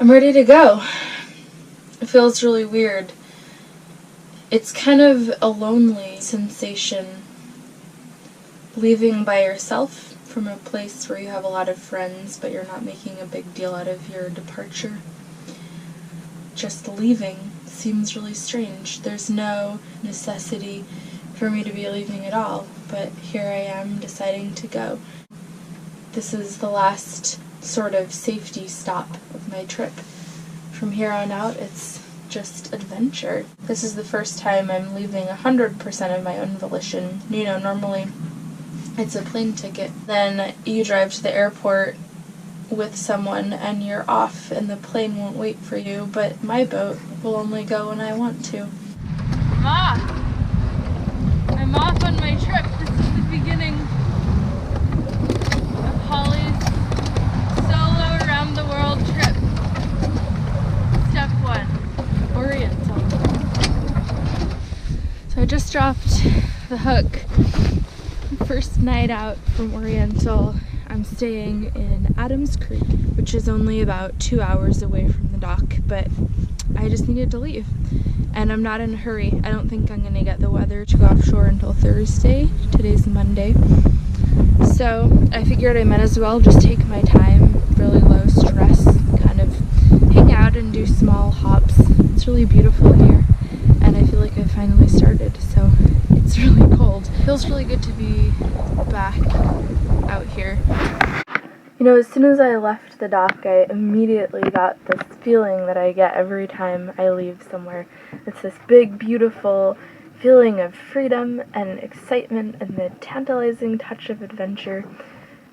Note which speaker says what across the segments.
Speaker 1: I'm ready to go. It feels really weird. It's kind of a lonely sensation leaving by yourself from a place where you have a lot of friends, but you're not making a big deal out of your departure. Just leaving seems really strange. There's no necessity for me to be leaving at all, but here I am deciding to go. This is the last sort of safety stop of my trip. From here on out, it's just adventure. This is the first time I'm leaving 100% of my own volition. You know, normally it's a plane ticket. Then you drive to the airport with someone and you're off and the plane won't wait for you, but my boat will only go when I want to. Ma! I'm off on my trip. This is the beginning of Holly's solo around the world trip. Step 1, Oriental. So I just dropped the hook. First night out from Oriental. I'm staying in Adams Creek, which is only about 2 hours away from the dock, but I just needed to leave. And I'm not in a hurry. I don't think I'm going to get the weather to go offshore until Thursday. Today's Monday. So I figured I might as well just take my time, really low stress, kind of hang out and do small hops. It's really beautiful here, and I feel like I finally started, so it's really cold. Feels really good to be back out here. You know, as soon as I left the dock, I immediately got this feeling that I get every time I leave somewhere. It's this big, beautiful feeling of freedom and excitement and the tantalizing touch of adventure.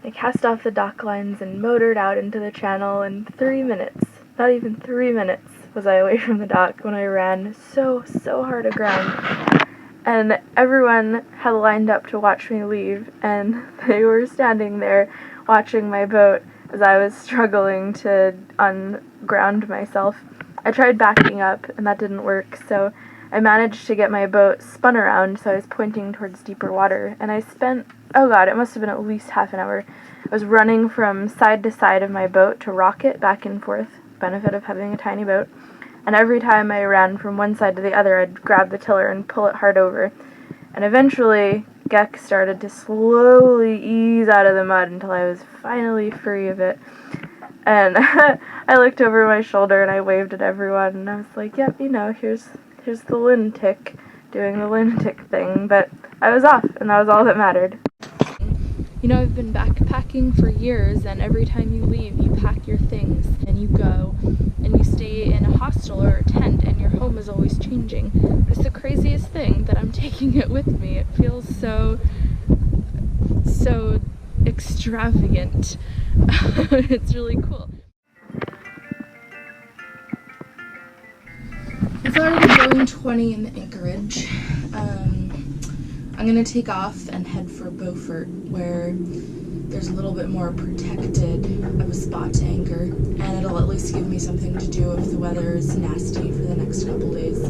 Speaker 1: I cast off the dock lines and motored out into the channel in 3 minutes. Not even 3 minutes was I away from the dock when I ran so hard aground. And everyone had lined up to watch me leave, and they were standing there watching my boat as I was struggling to unground myself. I tried backing up, and that didn't work, so I managed to get my boat spun around so I was pointing towards deeper water, and I spent, oh god, it must have been at least half an hour. I was running from side to side of my boat to rock it back and forth, benefit of having a tiny boat. And every time I ran from one side to the other, I'd grab the tiller and pull it hard over. And eventually, Geck started to slowly ease out of the mud until I was finally free of it. And I looked over my shoulder and I waved at everyone, and I was like, yep, you know, here's the lunatic doing the lunatic thing. But I was off, and that was all that mattered. You know, I've been backpacking for years, and every time you leave, you pack your things, and you go, and you stay in a hostel or a tent, and your home is always changing. But it's the craziest thing that I'm taking it with me. It feels so extravagant. It's really cool. It's already going 20 in Anchorage. I'm gonna take off and head for Beaufort, where there's a little bit more protected of a spot to anchor, and it'll at least give me something to do if the weather is nasty for the next couple days.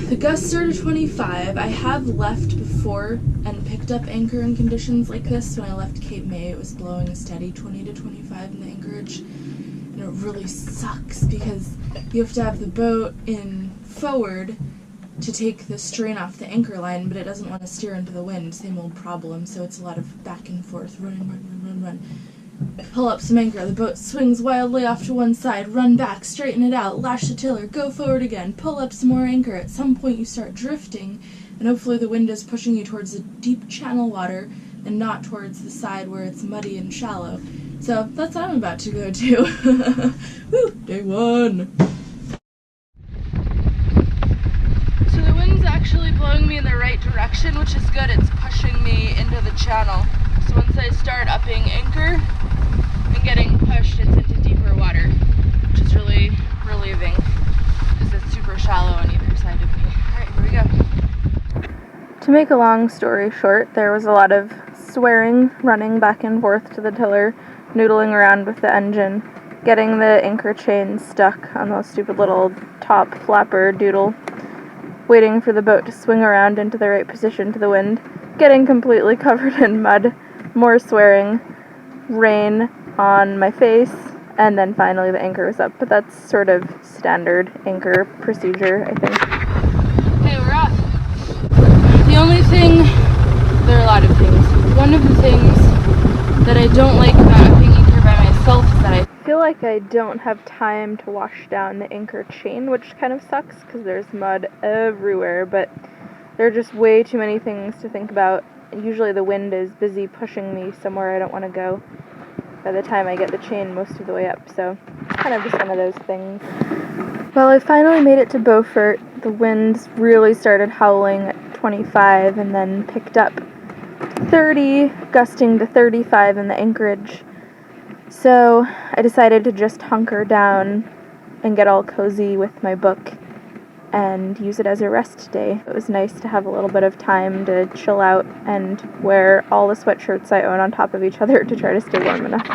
Speaker 1: The gusts are to 25. I have left before and picked up anchor in conditions like this. When I left Cape May, it was blowing a steady 20 to 25 in the Anchorage, and it really sucks because you have to have the boat in forward to take the strain off the anchor line, but it doesn't want to steer into the wind. Same old problem, so it's a lot of back and forth, run. Pull up some anchor, the boat swings wildly off to one side, run back, straighten it out, lash the tiller, go forward again, pull up some more anchor. At some point you start drifting, and hopefully the wind is pushing you towards the deep channel water and not towards the side where it's muddy and shallow. So that's what I'm about to go do. Woo! Day 1! Actually blowing me in the right direction, which is good. It's pushing me into the channel. So once I start upping anchor and getting pushed, it's into deeper water, which is really relieving because it's super shallow on either side of me. Alright, here we go. To make a long story short, there was a lot of swearing, running back and forth to the tiller, noodling around with the engine, getting the anchor chain stuck on the stupid little top flapper doodle, waiting for the boat to swing around into the right position to the wind, getting completely covered in mud, more swearing, rain on my face, and then finally the anchor was up. But that's sort of standard anchor procedure, I think. Okay, we're off. The only thing, there are a lot of things. One of the things that I don't like about hanging here by myself is that I feel like I don't have time to wash down the anchor chain, which kind of sucks because there's mud everywhere, but there are just way too many things to think about. Usually the wind is busy pushing me somewhere I don't want to go by the time I get the chain most of the way up, so it's kind of just one of those things. Well, I finally made it to Beaufort. The wind really started howling at 25 and then picked up to 30, gusting to 35 in the anchorage. So I decided to just hunker down and get all cozy with my book and use it as a rest day. It was nice to have a little bit of time to chill out and wear all the sweatshirts I own on top of each other to try to stay warm enough.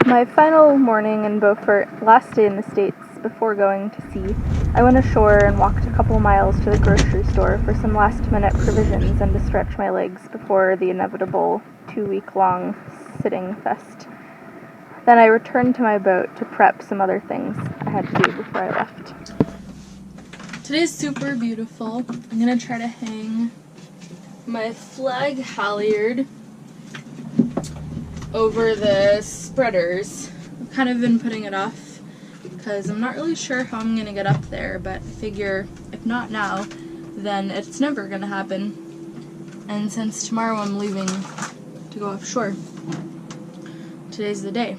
Speaker 1: My final morning in Beaufort, last day in the States before going to sea, I went ashore and walked a couple miles to the grocery store for some last-minute provisions and to stretch my legs before the inevitable 2-week-long sitting fest. Then I returned to my boat to prep some other things I had to do before I left. Today's super beautiful. I'm gonna try to hang my flag halyard over the spreaders. I've kind of been putting it off because I'm not really sure how I'm gonna get up there, but I figure if not now, then it's never gonna happen. And since tomorrow I'm leaving to go offshore, today's the day.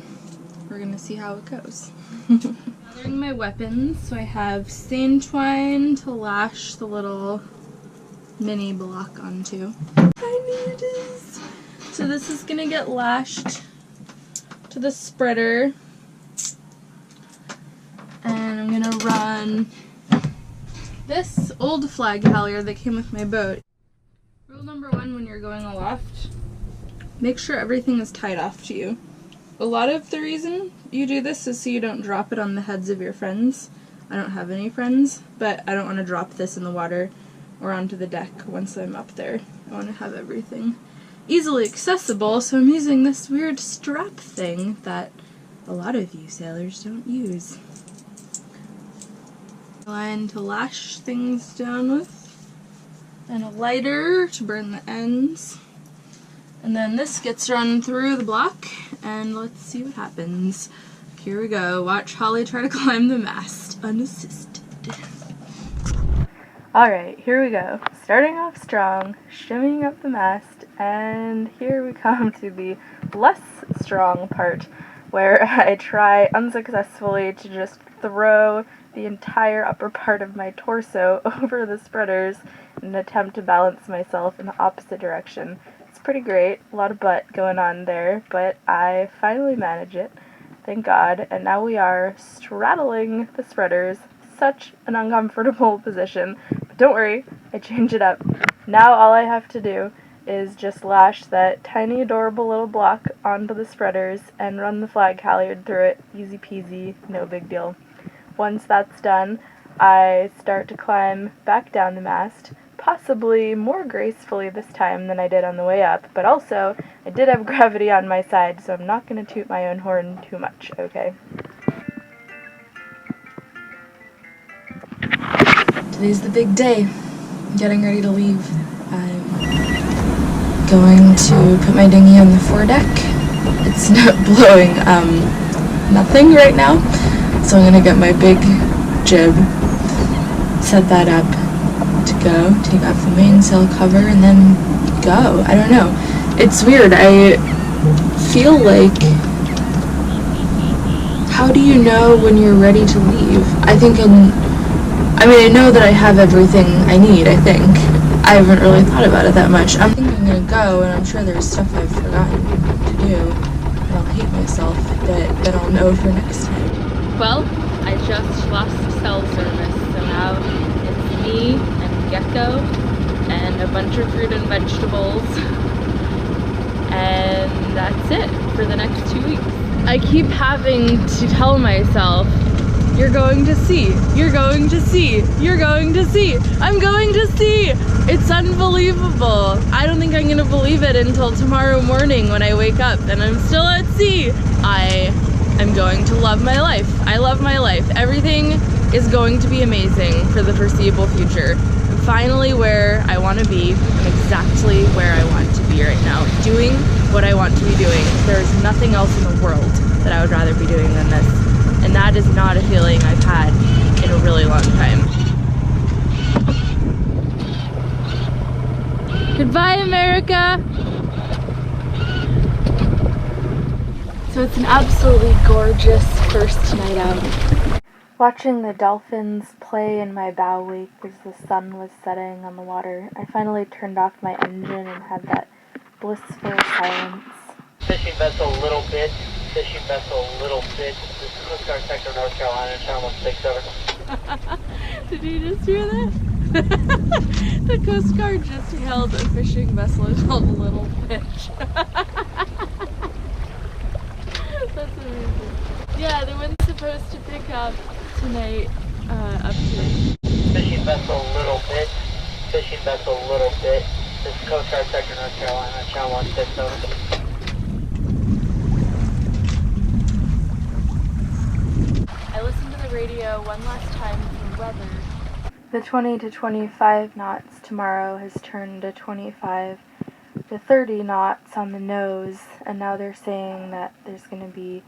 Speaker 1: We're gonna see how it goes. Gathering my weapons, so I have seine twine to lash the little mini block onto. I need this. So this is gonna get lashed to the spreader, and I'm gonna run this old flag halyard that came with my boat. Rule number 1 when you're going aloft, make sure everything is tied off to you. A lot of the reason you do this is so you don't drop it on the heads of your friends. I don't have any friends, but I don't want to drop this in the water or onto the deck once I'm up there. I want to have everything easily accessible, so I'm using this weird strap thing that a lot of you sailors don't use. Line to lash things down with, and a lighter to burn the ends. And then this gets run through the block, and let's see what happens. Here we go. Watch Holly try to climb the mast, unassisted. Alright, here we go. Starting off strong, shimmying up the mast, and here we come to the less strong part, where I try unsuccessfully to just throw the entire upper part of my torso over the spreaders in an attempt to balance myself in the opposite direction. Pretty great, a lot of butt going on there, but I finally manage it, thank God, and now we are straddling the spreaders. Such an uncomfortable position, but don't worry, I change it up. Now all I have to do is just lash that tiny adorable little block onto the spreaders and run the flag halyard through it, easy peasy, no big deal. Once that's done, I start to climb back down the mast, possibly more gracefully this time than I did on the way up, but also I did have gravity on my side, so I'm not going to toot my own horn too much, okay? Today's the big day. I'm getting ready to leave. I'm going to put my dinghy on the foredeck. It's not blowing nothing right now, so I'm going to get my big jib, set that up, to go, take off the mainsail cover, and then go. I don't know. It's weird. I feel like, how do you know when you're ready to leave? I know that I have everything I need, I think. I haven't really thought about it that much. I'm thinking I'm gonna go, and I'm sure there's stuff I've forgotten to do, and I'll hate myself, but then I'll know for next time. Well, I just lost cell service, so now it's me and Gecko and a bunch of fruit and vegetables, and that's it for the next 2 weeks. I keep having to tell myself You're going to see. You're going to see. You're going to see. I'm going to see. It's unbelievable. I don't think I'm gonna believe it until tomorrow morning when I wake up and I'm still at sea. I am going to love my life. I love my life. Everything is going to be amazing for the foreseeable future. I'm finally where I want to be. I'm exactly where I want to be right now. Doing what I want to be doing. There's nothing else in the world that I would rather be doing than this. And that is not a feeling I've had in a really long time. Goodbye, America! So it's an absolutely gorgeous first night out. Watching the dolphins play in my bow wake as the sun was setting on the water, I finally turned off my engine and had that blissful silence.
Speaker 2: Fishing vessel Little Bit. Fishing vessel Little Bit. This is Coast Guard Sector, North Carolina, channel 167.
Speaker 1: Did you just hear that? The Coast Guard just hailed a fishing vessel called Little Bitch. That's amazing. Yeah, the wind's supposed to pick up tonight up here.
Speaker 2: Fishing vessel Little Bit. Fishing vessel Little Bit. This is Coast Guard Sector, North Carolina, channel 167.
Speaker 1: I listened to the radio one last time for weather. The 20 to 25 knots tomorrow has turned to 25 to 30 knots on the nose, and now they're saying that there's going to be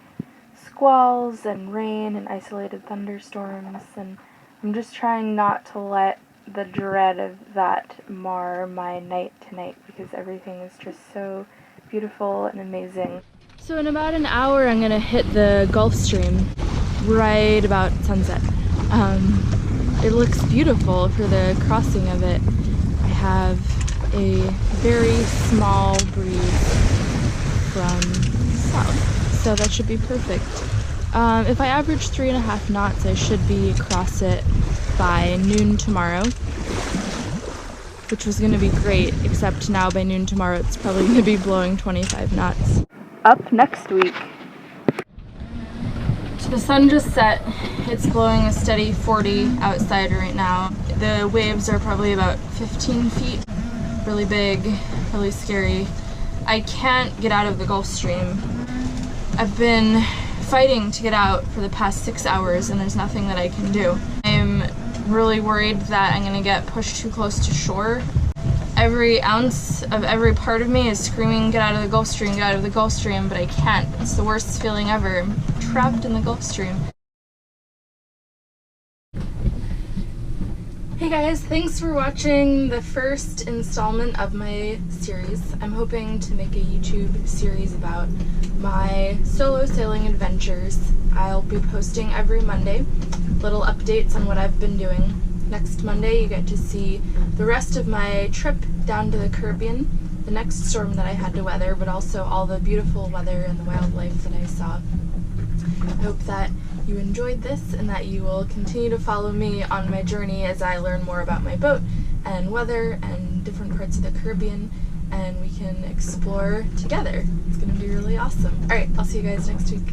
Speaker 1: squalls and rain and isolated thunderstorms, and I'm just trying not to let the dread of that mar my night tonight because everything is just so beautiful and amazing. So in about an hour I'm going to hit the Gulf Stream right about sunset. It looks beautiful for the crossing of it. I have a very small breeze from south, so that should be perfect. If I average 3.5 knots, I should be across it by noon tomorrow, which was going to be great, except now by noon tomorrow it's probably going to be blowing 25 knots. Up next week. So the sun just set. It's blowing a steady 40 outside right now. The waves are probably about 15 feet. Really big, really scary. I can't get out of the Gulf Stream. I've been fighting to get out for the past 6 hours and there's nothing that I can do. I'm really worried that I'm gonna get pushed too close to shore. Every ounce of every part of me is screaming, get out of the Gulf Stream, get out of the Gulf Stream, but I can't. It's the worst feeling ever. I'm trapped in the Gulf Stream. Hey guys, thanks for watching the first installment of my series. I'm hoping to make a YouTube series about my solo sailing adventures. I'll be posting every Monday little updates on what I've been doing. Next Monday you get to see the rest of my trip down to the Caribbean, the next storm that I had to weather, but also all the beautiful weather and the wildlife that I saw. I hope that you enjoyed this and that you will continue to follow me on my journey as I learn more about my boat and weather and different parts of the Caribbean, and we can explore together. It's going to be really awesome. Alright, I'll see you guys next week.